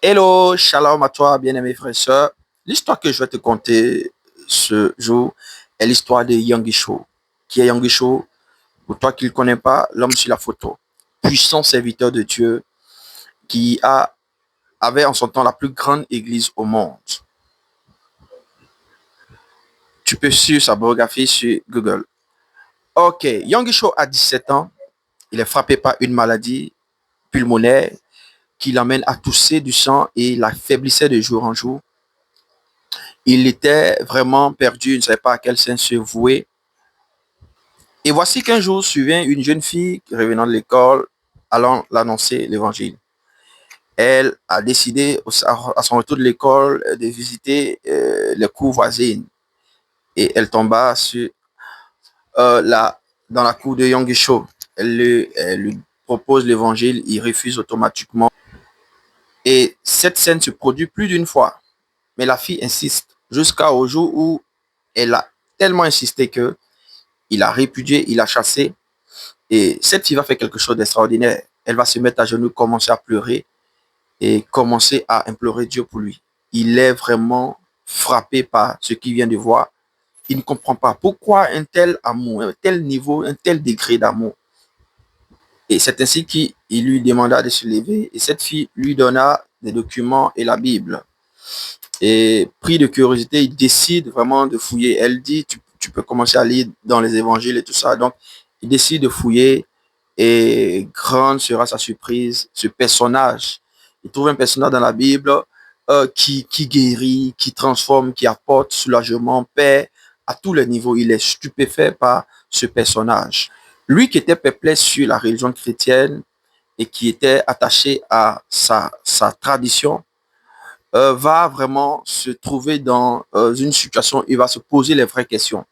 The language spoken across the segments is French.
Hello, shalom à toi, bien-aimé frère et sœur. L'histoire que je vais te conter ce jour est l'histoire de Yonggi Cho. Qui est Yonggi Cho? Pour toi qui ne le connais pas, l'homme sur la photo. Puissant serviteur de Dieu avait en son temps la plus grande église au monde. Tu peux suivre sa biographie sur Google. Ok, Yonggi Cho a 17 ans. Il est frappé par une maladie pulmonaire qui l'amène à tousser du sang et l'affaiblissait de jour en jour. Il était vraiment perdu, il ne savait pas à quel saint se vouer. Et voici qu'un jour survient une jeune fille revenant de l'école, allant l'annoncer l'évangile. Elle a décidé, à son retour de l'école, de visiter les cours voisines. Et elle tomba dans la cour de Yonggi Cho. Elle lui propose l'évangile, il refuse automatiquement. Et cette scène se produit plus d'une fois. Mais la fille insiste jusqu'au jour où elle a tellement insisté que il a répudié, il a chassé. Et cette fille va faire quelque chose d'extraordinaire. Elle va se mettre à genoux, commencer à pleurer et commencer à implorer Dieu pour lui. Il est vraiment frappé par ce qu'il vient de voir. Il ne comprend pas pourquoi un tel amour, un tel niveau, un tel degré d'amour. Et c'est ainsi qu'il lui demanda de se lever et cette fille lui donna des documents et la Bible. Et pris de curiosité, il décide vraiment de fouiller. Elle dit, tu peux commencer à lire dans les évangiles et tout ça. Donc, il décide de fouiller et grande sera sa surprise. Ce personnage, il trouve un personnage dans la Bible qui guérit, qui transforme, qui apporte soulagement, paix à tous les niveaux. Il est stupéfait par ce personnage. Lui qui était perplexe sur la religion chrétienne et qui était attaché à sa tradition, va vraiment se trouver dans une situation où il va se poser les vraies questions.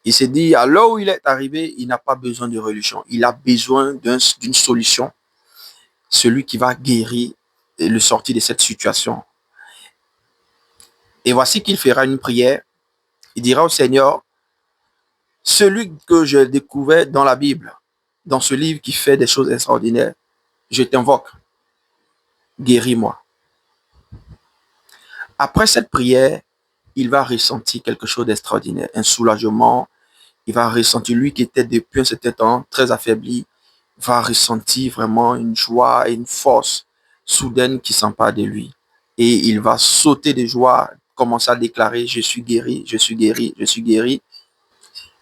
Il s'est dit, à l'heure où il est arrivé, il n'a pas besoin de religion. Il a besoin d'une solution. Celui qui va guérir et le sortir de cette situation. Et voici qu'il fera une prière. Il dira au Seigneur, celui que j'ai découvert dans la Bible, dans ce livre qui fait des choses extraordinaires, je t'invoque, guéris-moi. Après cette prière, il va ressentir quelque chose d'extraordinaire, un soulagement. Il va ressentir, lui qui était depuis un certain temps très affaibli, va ressentir vraiment une joie et une force soudaine qui s'empare de lui. Et il va sauter de joie, commencer à déclarer, je suis guéri, je suis guéri, je suis guéri.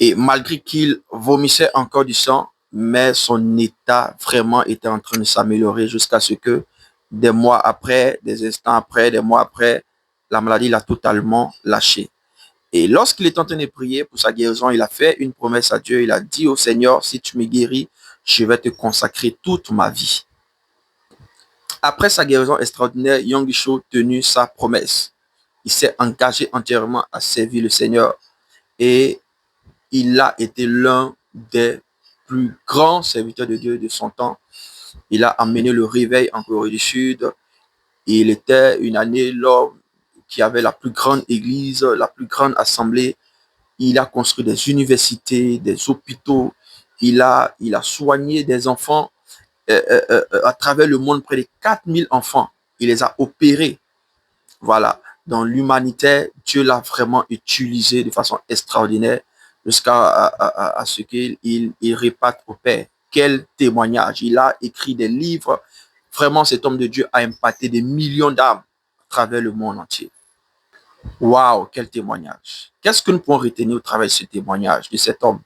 Et malgré qu'il vomissait encore du sang, mais son état vraiment était en train de s'améliorer jusqu'à ce que des mois après, des instants après, des mois après, la maladie l'a totalement lâché. Et lorsqu'il est en train de prier pour sa guérison, il a fait une promesse à Dieu. Il a dit au Seigneur, si tu me guéris, je vais te consacrer toute ma vie. Après sa guérison extraordinaire, Yonggi Cho tenu sa promesse. Il s'est engagé entièrement à servir le Seigneur. Et il a été l'un des plus grands serviteurs de Dieu de son temps. Il a amené le réveil en Corée du Sud. Il était une année l'homme qui avait la plus grande église, la plus grande assemblée. Il a construit des universités, des hôpitaux. Il a soigné des enfants à travers le monde, près de 4000 enfants. Il les a opérés. Voilà. Dans l'humanité, Dieu l'a vraiment utilisé de façon extraordinaire jusqu'à ce qu'il répate au Père. Quel témoignage. Il a écrit des livres. Vraiment, cet homme de Dieu a impacté des millions d'âmes à travers le monde entier. Waouh, quel témoignage. Qu'est-ce que nous pouvons retenir au travers de ce témoignage de cet homme?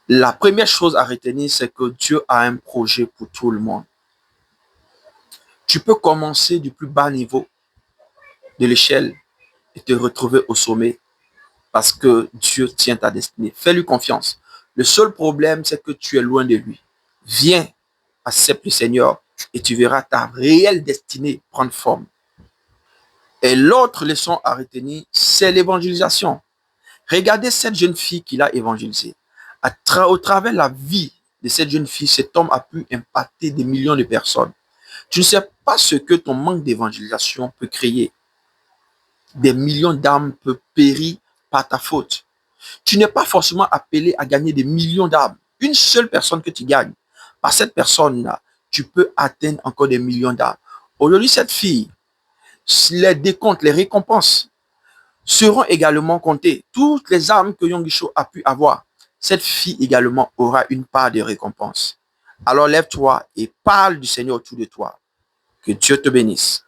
La première chose à retenir, c'est que Dieu a un projet pour tout le monde. Tu peux commencer du plus bas niveau de l'échelle et te retrouver au sommet parce que Dieu tient ta destinée. Fais-lui confiance. Le seul problème, c'est que tu es loin de lui. Viens, accepte le Seigneur et tu verras ta réelle destinée prendre forme. Et l'autre leçon à retenir, c'est l'évangélisation. Regardez cette jeune fille qu'il a évangélisée. Au travers de la vie de cette jeune fille, cet homme a pu impacter des millions de personnes. Tu ne sais pas ce que ton manque d'évangélisation peut créer. Des millions d'âmes peuvent périr par ta faute. Tu n'es pas forcément appelé à gagner des millions d'âmes. Une seule personne que tu gagnes, par cette personne-là, tu peux atteindre encore des millions d'âmes. Aujourd'hui, cette fille, les décomptes, les récompenses seront également comptées. Toutes les armes que Yongisho a pu avoir, cette fille également aura une part de récompense. Alors lève-toi et parle du Seigneur autour de toi. Que Dieu te bénisse.